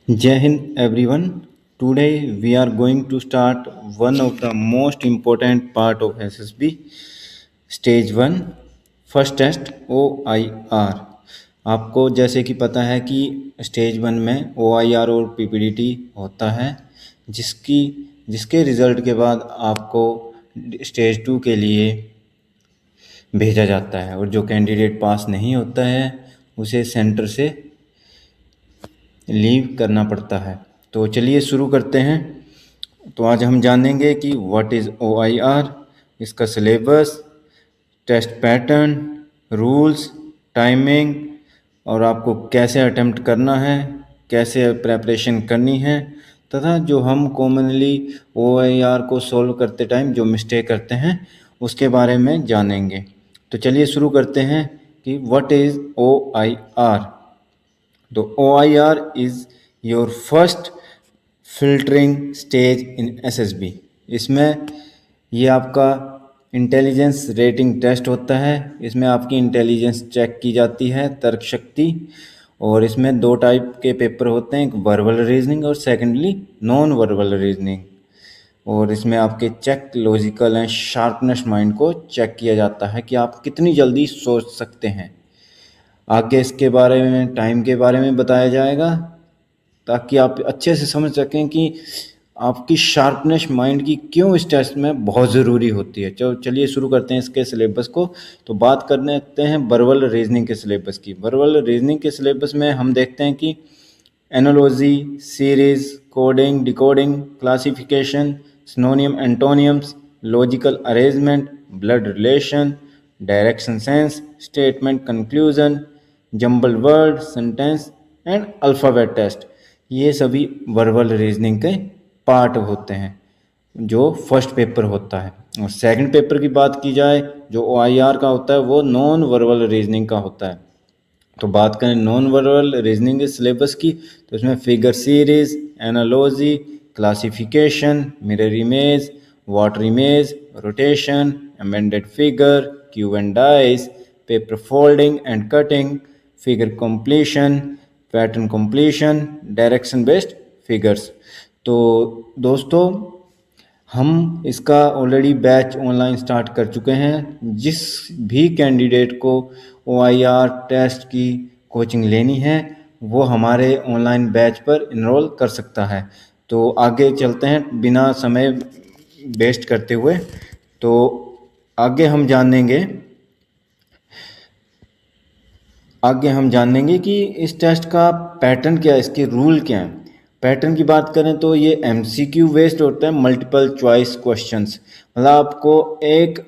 Jai Hind everyone. Today we are going to start one of the most important part of SSB, Stage 1, First Test OIR. आपको जैसे कि पता है कि stage 1 में OIR और PPDT होता है जिसके रिज़ल्ट के बाद आपको स्टेज 2 के लिए भेजा जाता है और जो कैंडिडेट पास नहीं होता है उसे सेंटर से लीव करना पड़ता है। तो चलिए शुरू करते हैं। तो आज हम जानेंगे कि व्हाट इज़ OIR, इसका syllabus, test pattern, rules, timing और आपको कैसे अटेम्प्ट करना है, कैसे प्रेपरेशन करनी है तथा जो हम कॉमनली OIR को सॉल्व करते टाइम जो मिस्टेक करते हैं उसके बारे में जानेंगे। तो चलिए शुरू करते हैं कि व्हाट इज़ OIR। तो OIR is your first filtering stage in SSB। इसमें ये आपका इंटेलिजेंस रेटिंग टेस्ट होता है। इसमें आपकी इंटेलिजेंस चेक की जाती है, तर्क शक्ति। और इसमें दो टाइप के पेपर होते हैं, एक वर्बल रीजनिंग और सेकेंडली नॉन वर्बल रीजनिंग। और इसमें आपके check logical and sharpness mind को चेक किया जाता है कि आप कितनी जल्दी सोच सकते हैं। आगे इसके बारे में टाइम के बारे में बताया जाएगा ताकि आप अच्छे से समझ सकें कि आपकी शार्पनेस माइंड की क्यों इस टेस्ट में बहुत ज़रूरी होती है। चलिए शुरू करते हैं इसके सिलेबस को। तो बात करने लगते हैं वर्बल रीजनिंग के सिलेबस की। वर्बल रीजनिंग के सिलेबस में हम देखते हैं कि analogy, series, coding, decoding, classification, synonym antonyms, logical arrangement, blood relation, direction sense, statement conclusion, jumble word, sentence and alphabet test, ये सभी वर्बल रीजनिंग के पार्ट होते हैं जो फर्स्ट पेपर होता है। और सेकंड पेपर की बात की जाए जो OIR का होता है वो नॉन वर्बल रीजनिंग का होता है। तो बात करें नॉन वर्बल रीजनिंग के सिलेबस की तो इसमें figure series, analogy, classification, mirror image, water image, rotation, amended figure, Q and dice, paper folding and cutting, figure completion, pattern completion, direction based figures. तो दोस्तों हम इसका ऑलरेडी बैच ऑनलाइन स्टार्ट कर चुके हैं। जिस भी कैंडिडेट को OIR टेस्ट की कोचिंग लेनी है वो हमारे ऑनलाइन बैच पर इनरोल कर सकता है। तो आगे चलते हैं बिना समय वेस्ट करते हुए। तो आगे हम जानेंगे कि इस टेस्ट का पैटर्न क्या है, इसके रूल क्या हैं। पैटर्न की बात करें तो ये MCQ बेस्ड होता है, मल्टीपल चॉइस क्वेश्चंस। मतलब आपको एक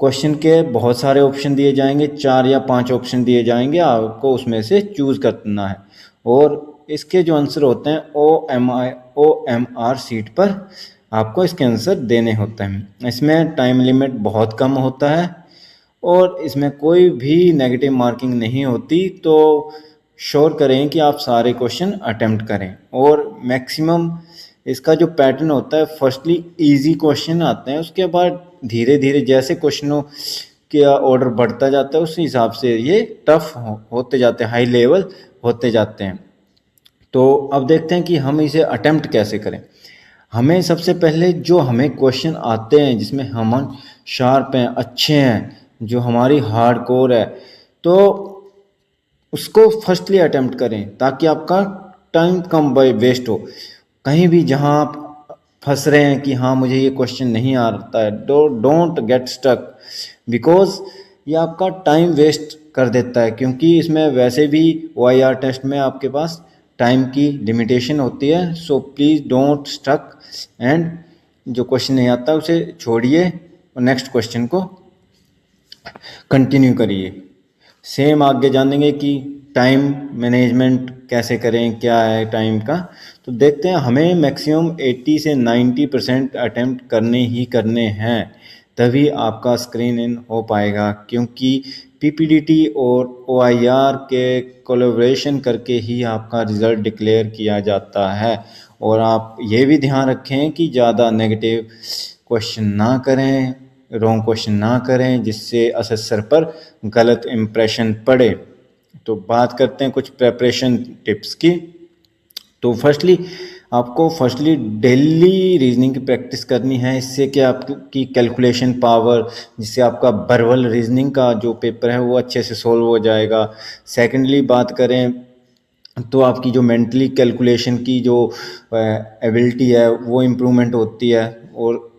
क्वेश्चन के बहुत सारे ऑप्शन दिए जाएंगे, 4 या 5 ऑप्शन दिए जाएंगे, आपको उसमें से चूज करना है। और इसके जो आंसर होते हैं OMR सीट पर आपको इसके आंसर देने होते हैं। इसमें टाइम लिमिट बहुत कम होता है और इसमें कोई भी नेगेटिव मार्किंग नहीं होती। तो श्योर करें कि आप सारे क्वेश्चन अटेम्प्ट करें। और मैक्सिमम इसका जो पैटर्न होता है, फर्स्टली इजी क्वेश्चन आते हैं, उसके बाद धीरे धीरे जैसे क्वेश्चनों का ऑर्डर बढ़ता जाता है उस हिसाब से ये टफ होते जाते हैं, हाई लेवल होते जाते हैं। तो अब देखते हैं कि हम इसे अटेम्प्ट कैसे करें। हमें सबसे पहले जो हमें क्वेश्चन आते हैं जिसमें हम शार्प हैं, अच्छे हैं, जो हमारी हार्ड कोर है, तो उसको फर्स्टली अटेम्प्ट करें ताकि आपका टाइम कम वेस्ट हो। कहीं भी जहां आप फंस रहे हैं कि हाँ मुझे ये क्वेश्चन नहीं आता है, डोंट गेट स्टक, बिकॉज ये आपका टाइम वेस्ट कर देता है। क्योंकि इसमें वैसे भी OIR टेस्ट में आपके पास टाइम की लिमिटेशन होती है। So please don't stuck and जो क्वेश्चन नहीं आता उसे छोड़िए और नेक्स्ट क्वेश्चन को कंटिन्यू करिए। सेम आगे जानेंगे कि टाइम मैनेजमेंट कैसे करें, क्या है टाइम का। तो देखते हैं, हमें मैक्सिमम 80 से 90% अटेम्प्ट करने ही करने हैं, तभी आपका स्क्रीन इन हो पाएगा। क्योंकि PPDT और OIR के कोलैबोरेशन करके ही आपका रिज़ल्ट डिक्लेयर किया जाता है। और आप ये भी ध्यान रखें कि ज़्यादा नेगेटिव क्वेश्चन ना करें, रॉन्ग क्वेश्चन ना करें, जिससे असेसर पर गलत इम्प्रेशन पड़े। तो बात करते हैं कुछ प्रेपरेशन टिप्स की। तो फर्स्टली डेली रीजनिंग की प्रैक्टिस करनी है। इससे क्या आपकी कैलकुलेशन पावर, जिससे आपका वर्बल रीजनिंग का जो पेपर है वो अच्छे से सोल्व हो जाएगा। सेकेंडली बात करें तो आपकी जो मेंटली कैलकुलेशन की जो एबिलिटी है वो इम्प्रूवमेंट होती है। और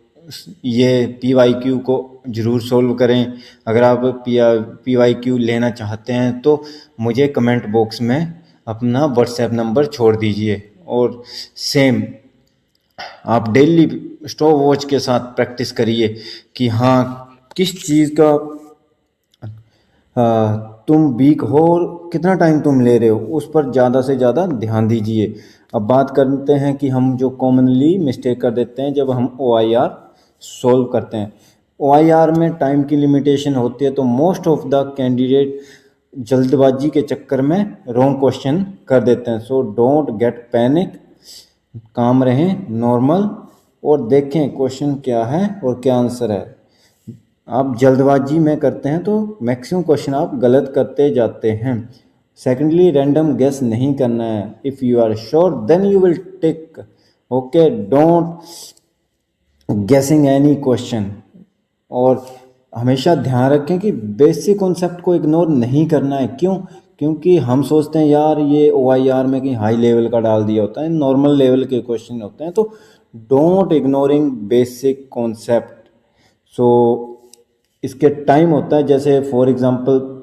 ये PYQ को ज़रूर सोल्व करें। अगर आप PYQ लेना चाहते हैं तो मुझे कमेंट बॉक्स में अपना व्हाट्सएप नंबर छोड़ दीजिए। और सेम आप डेली स्टॉप वॉच के साथ प्रैक्टिस करिए कि हाँ किस चीज़ का तुम वीक हो और कितना टाइम तुम ले रहे हो, उस पर ज़्यादा से ज़्यादा ध्यान दीजिए। अब बात करते हैं कि हम जो कॉमनली मिस्टेक कर देते हैं जब हम OIR सॉल्व करते हैं। OIR में टाइम की लिमिटेशन होती है, तो मोस्ट ऑफ द कैंडिडेट जल्दबाजी के चक्कर में रॉन्ग क्वेश्चन कर देते हैं। सो डोंट गेट पैनिक, काम रहें नॉर्मल और देखें क्वेश्चन क्या है और क्या आंसर है। आप जल्दबाजी में करते हैं तो मैक्सिमम क्वेश्चन आप गलत करते जाते हैं। सेकेंडली रैंडम गेस नहीं करना है। If you are sure then you will tick, okay, don't guessing any question. और हमेशा ध्यान रखें कि बेसिक कॉन्सेप्ट को इग्नोर नहीं करना है। क्यों? क्योंकि हम सोचते हैं यार ये OIR में कहीं हाई लेवल का डाल दिया होता है, नॉर्मल लेवल के क्वेश्चन होते हैं। तो डोंट इग्नोरिंग बेसिक कॉन्सेप्ट। सो इसके टाइम होता है, जैसे फॉर एग्जांपल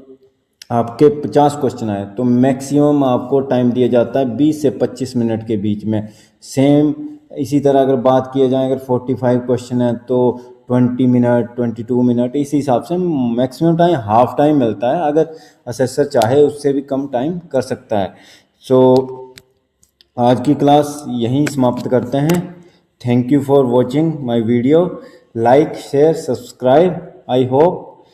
आपके 50 क्वेश्चन आए तो मैक्सिमम आपको टाइम दिया जाता है 20 से 25 मिनट के बीच में। सेम इसी तरह अगर बात किया जाए, अगर 45 क्वेश्चन है तो 20 मिनट 22 मिनट, इसी हिसाब से मैक्सिमम टाइम हाफ टाइम मिलता है। अगर असेसर चाहे उससे भी कम टाइम कर सकता है। सो आज की क्लास यहीं समाप्त करते हैं। Thank you for watching my video. Like share subscribe. I hope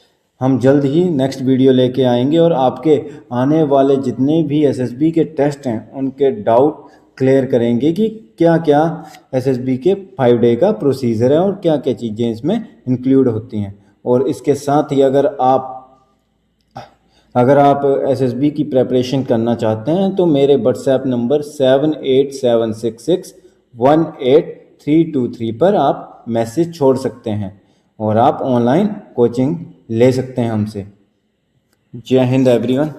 हम जल्द ही नेक्स्ट वीडियो लेके आएंगे और आपके आने वाले जितने भी SSB के टेस्ट हैं उनके डाउट क्लियर करेंगे कि क्या क्या SSB के 5 डे का प्रोसीजर है और क्या क्या चीज़ें इसमें इंक्लूड होती हैं। और इसके साथ ही अगर आप SSB की प्रेपरेशन करना चाहते हैं तो मेरे व्हाट्सएप नंबर 7876618323 पर आप मैसेज छोड़ सकते हैं और आप ऑनलाइन कोचिंग ले सकते हैं हमसे। जय हिंद एवरीवन।